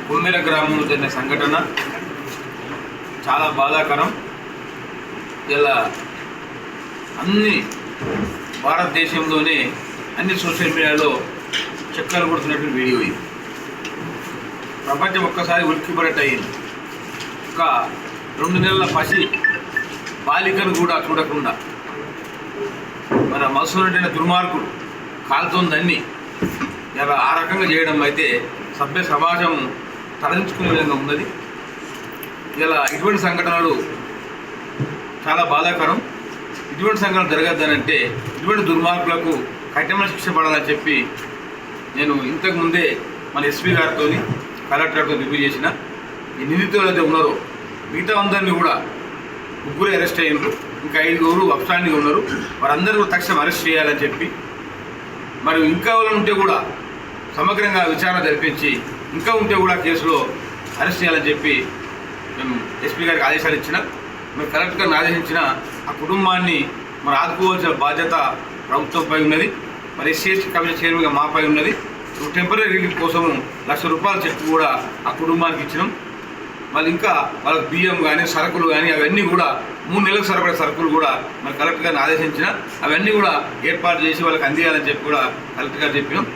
కుమ్మెర గ్రామంలో జరిగిన సంఘటన చాలా బాధాకరం. ఇలా అన్ని భారతదేశంలోనే అన్ని సోషల్ మీడియాలో చక్కర్లు కొడుతున్నటువంటి వీడియో ఇది. ప్రపంచం ఒక్కసారి ఉలిక్కిపడేట్టు అయింది. ఒక 2 నెలల పసి బాలికను కూడా చూడకుండా మన మత్స్యుడైన దుర్మార్గుడు కాలుతోందన్ని ఇలా ఆ రకంగా చేయడం అయితే సభ్య సమాజం తరలించుకునే విధంగా ఉన్నది. ఇలా ఇటువంటి సంఘటనలు చాలా బాధాకరం. ఇటువంటి సంఘటనలు జరగద్దనంటే ఇటువంటి దుర్మార్గులకు కఠినమైన శిక్ష పడాలని చెప్పి నేను ఇంతకుముందే మన ఎస్పీ గారితో కలెక్టర్తో రివ్యూ చేసిన. ఈ నిందితులు అయితే ఉన్నారో మిగతా అందరినీ కూడా 3 అరెస్ట్ అయ్యారు, ఇంకా 5 అబ్స్టాండింగ్ ఉన్నారు. వారందరూ కూడా తక్షణం అరెస్ట్ చేయాలని చెప్పి, మరియు ఇంకా ఎవరైనా ఉంటే కూడా సమగ్రంగా విచారణ జరిపించి ఇంకా ఉంటే కూడా కేసులో అరెస్ట్ చేయాలని చెప్పి మేము ఎస్పీ గారికి ఆదేశాలు ఇచ్చిన. మరి కలెక్టర్ గారిని ఆదేశించిన ఆ కుటుంబాన్ని మరి ఆదుకోవాల్సిన బాధ్యత ప్రభుత్వంపై ఉన్నది. మరి ఎస్సీ కమిషన్ చైర్మన్గా మాపై ఉన్నది. టెంపరీ రిలీఫ్ కోసము ₹1,00,000 చెక్ కూడా ఆ కుటుంబానికి ఇచ్చినాం. మళ్ళీ ఇంకా వాళ్ళకి బియ్యం కానీ సరుకులు కానీ అవన్నీ కూడా 3 నెలలకు సరిపడే సరుకులు కూడా మరి కలెక్టర్ గారిని ఆదేశించిన అవన్నీ కూడా ఏర్పాటు చేసి వాళ్ళకి అందియాలని చెప్పి కూడా కలెక్టర్ గారు చెప్పినాం.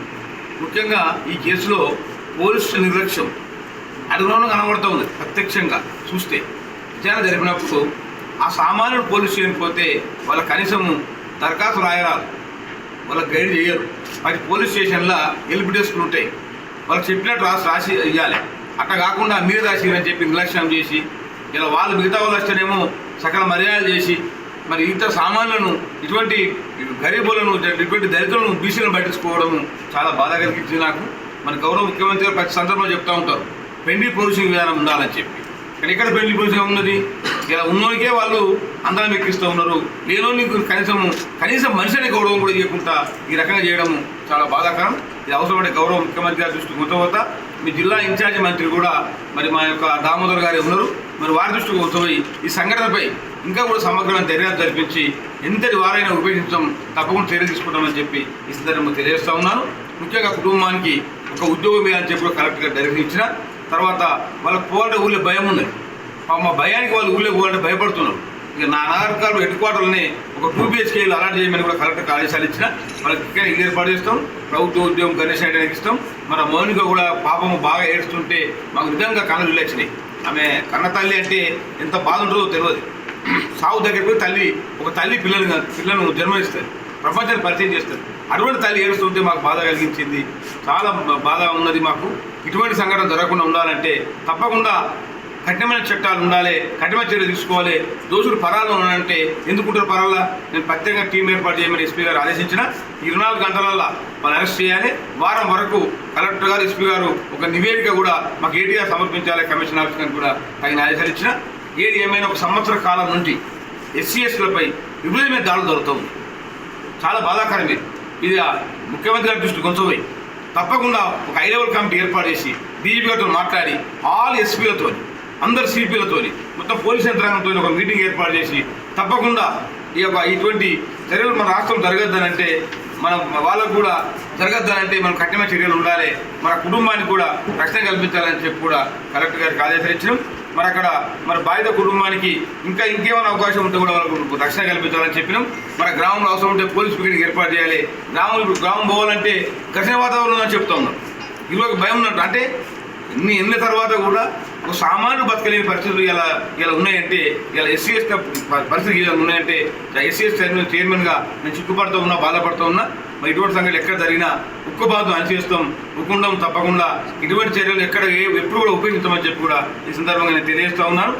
ముఖ్యంగా ఈ కేసులో పోలీసు నిర్లక్ష్యం అడుగులో కనబడుతూ ఉంది. ప్రత్యక్షంగా చూస్తే విచారణ జరిపినప్పుడు ఆ సామాన్యుడు పోలీసు స్టేషన్కి పోతే వాళ్ళ కనీసము దరఖాస్తు రాయరాదు, వాళ్ళకి గైడ్ చేయరు. మరి పోలీస్ స్టేషన్లో ఎల్పి డెస్కులు ఉంటాయి, వాళ్ళకి చెప్పినట్టు రాసి ఇవ్వాలి. అట్లా కాకుండా మీరు రాసిరని చెప్పి నిర్లక్ష్యం చేసి ఇలా వాళ్ళు మిగతా వాళ్ళు వస్తేనేమో సకల మర్యాదలు చేసి మరి ఇతర సామాన్లను ఇటువంటి గరీబులను ఇటువంటి దళితులను బీసీలను పట్టించుకోవడము చాలా బాధ కలిగించింది నాకు. మన గౌరవ ముఖ్యమంత్రి గారు ప్రతి సందర్భంలో చెప్తూ ఉంటారు పెండి పోలీసింగ్ విధానం ఉండాలని చెప్పి. కానీ ఇక్కడ పెండి పోలీసింగ్ ఉన్నది, ఇలా ఉన్నోనికే వాళ్ళు అందరం ఎక్కిస్తూ ఉన్నారు. లేనోని కనీసం మనిషిని గౌరవం కూడా ఇవ్వకుండా ఈ రకంగా చేయడము చాలా బాధాకరం. ఇది అవసరపడే గౌరవ ముఖ్యమంత్రి గారి దృష్టికి కొత్తవత మీ జిల్లా ఇన్ఛార్జి మంత్రి కూడా మరి మా యొక్క దామోదర్ గారు ఉన్నారు, మరి వారి దృష్టికి కొత్తపోయి ఈ సంఘటనపై ఇంకా కూడా సమగ్రమైన దర్యాప్తు జరిపించి ఎంతటి వారైనా ఉపయోగించడం తప్పకుండా చర్యలు తీసుకుంటామని చెప్పి ఈ సందర్భంగా తెలియజేస్తూ ఉన్నాను. ముఖ్యంగా కుటుంబానికి ఒక ఉద్యోగం వేయాలని చెప్పి కలెక్టర్ గారు డైరెక్షన్ ఇచ్చిన తర్వాత వాళ్ళకి పోవాలంటే ఊళ్ళో భయం ఉన్నది. మా భయానికి వాళ్ళు ఊళ్ళో పోవాలంటే భయపడుతున్నారు. ఇక నా నగరకాలు హెడ్ క్వార్టర్ని ఒక 2 BHK అలాట్ చేయమని కూడా కలెక్టర్కి ఆదేశాలు ఇచ్చిన. వాళ్ళకి ఇక్కడ ఇల్లు ఏర్పాటు చేస్తాం, ప్రభుత్వ ఉద్యోగం గణేష్ నాయుడు ఇస్తాం. మన మౌనిక కూడా పాపము బాగా ఏడుస్తుంటే మాకు నిజంగా కళ్ళు వెళ్ళొచ్చినాయి. ఆమె కన్న తల్లి అంటే ఎంత బాధ ఉంటుందో తెలియదు. సాగు దగ్గరికి పోయి ఒక తల్లి పిల్లలను జన్మనిస్తుంది, ప్రపంచాన్ని పరిచయం చేస్తుంది. అటువంటి తల్లి ఏడుస్తుంటే మాకు బాధ కలిగించింది, చాలా బాధ ఉన్నది మాకు. ఇటువంటి సంఘటన జరగకుండా ఉండాలంటే తప్పకుండా కఠినమైన చట్టాలు ఉండాలి, కఠినమైన చర్యలు తీసుకోవాలి. దోషులు పరాలు ఉన్నాయంటే ఎందుకుంటారు పరాల? నేను ప్రత్యేకంగా టీం ఏర్పాటు చేయమని ఎస్పీ గారు ఆదేశించిన. 24 గంటలల్లో వాళ్ళు అరెస్ట్ చేయాలి. వారం వరకు కలెక్టర్ గారు ఎస్పీ గారు ఒక నివేదిక కూడా మాకు ఏటీఆర్ సమర్పించాలి కమిషన్ ఆఫీస్ గారికి కూడా తగిన ఆదేశాలు ఇచ్చిన. ఏది ఏమైనా 1 సంవత్సర కాలం నుండి SC/STలపై విపరీతమైన దాడులు జరుగుతుంది. చాలా బాధాకరం ఇది ముఖ్యమంత్రి గారి దృష్టి కొంచెం తప్పకుండా ఒక హై లెవెల్ కమిటీ ఏర్పాటు చేసి డీజీపీ గారితో మాట్లాడి ఆల్ ఎస్పీలతో అందరు సిపిలతో మొత్తం పోలీస్ యంత్రాంగంతో ఒక మీటింగ్ ఏర్పాటు చేసి తప్పకుండా ఇటువంటి చర్యలు మన రాష్ట్రం జరగద్దనంటే వాళ్ళకు కూడా జరగద్దనంటే మనం కఠినమైన చర్యలు ఉండాలి. మన కుటుంబానికి కూడా రక్షణ కల్పించాలని చెప్పి కూడా కలెక్టర్ గారికి ఆదేశాలు ఇచ్చినాం. మరి అక్కడ బాధిత కుటుంబానికి ఇంకేమైనా అవకాశం ఉంటే కూడా వాళ్ళకు రక్షణ కల్పించాలని చెప్పినాం. మన గ్రామంలో అవసరం ఉంటే పోలీస్ పికెటింగ్ ఏర్పాటు చేయాలి. గ్రామం పోవాలంటే ఘర్షణ వాతావరణం అని చెప్తా ఉన్నాం. ఇదివరకు భయం ఉన్నట్టు అంటే ఎన్ని తర్వాత కూడా ఒక సామాన్యుడు బతకలేని పరిస్థితులు ఇలా ఉన్నాయంటే ఇలా SC/ST పరిస్థితి ఇలా ఉన్నాయంటే SC/ST చైర్మన్గా నేను చిక్కుపడుతూ ఉన్నా, బాధపడుతూ ఉన్నా. మరి ఇటువంటి సంఘటనలు ఎక్కడ జరిగినా ఉక్కుబాధ అణిచేస్తాం, ఉక్కుండం తప్పకుండా. ఇటువంటి చర్యలు ఎప్పుడు కూడా ఉపయోగించమని చెప్పి కూడా ఈ సందర్భంగా నేను తెలియజేస్తూ ఉన్నాను.